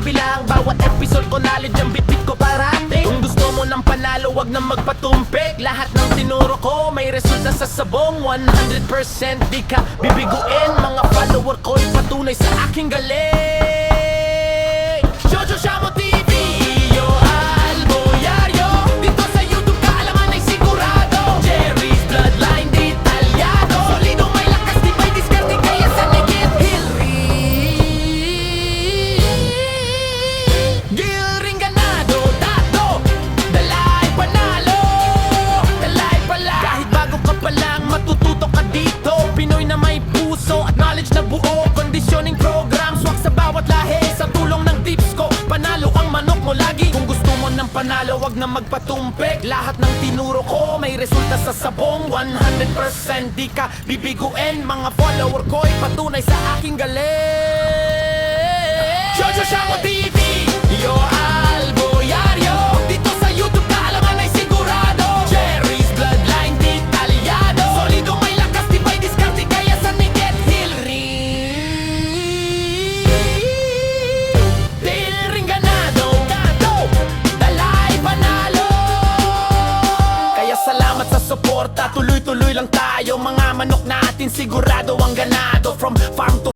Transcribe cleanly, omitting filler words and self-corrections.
kabilang bawat episode ko, knowledge ang bitbit ko parating. Kung gusto mo ng panalo, wag na magpatumpik. Lahat ng tinuro ko may resulta sa sabong. 100% di ka bibiguin. Mga follower ko'y patunay sa aking galing. Jojo Shamo TV, Iyo Alboyario. Dito sa YouTube kaalaman ay sigurado. Jerry's Bloodline detalyado. Solido may lakas, di ba'y diskarte kaya sa ligid. Gilring ganado, dato, dalay panalo, dalay pala. Kahit bago ka pa lang, matututo ka dito. Pinoy na may puso at knowledge na buo. Conditioning program, swak sa bawat lahi. Sa tulong ng tips ko, panalo ang manok mo lagi. Kung gusto mo ng panalo, wag na magpatumpik. Lahat ng tinuro ko, may resulta sa sabong. 100% di ka bibiguin. Mga follower ko'y patunay sa aking galing. Jojo Shamo TV, Iyo Alboyario. Dito sa YouTube kaalaman ay sigurado. Jerry's Bloodline detalyado. Solido may lakas, di ba'y diskarte kaya sa Niket Hilring ganado, dato, dalay panalo. Kaya salamat sa suporta, tuloy-tuloy lang tayo. Mga manok natin sigurado ang ganado. From farm to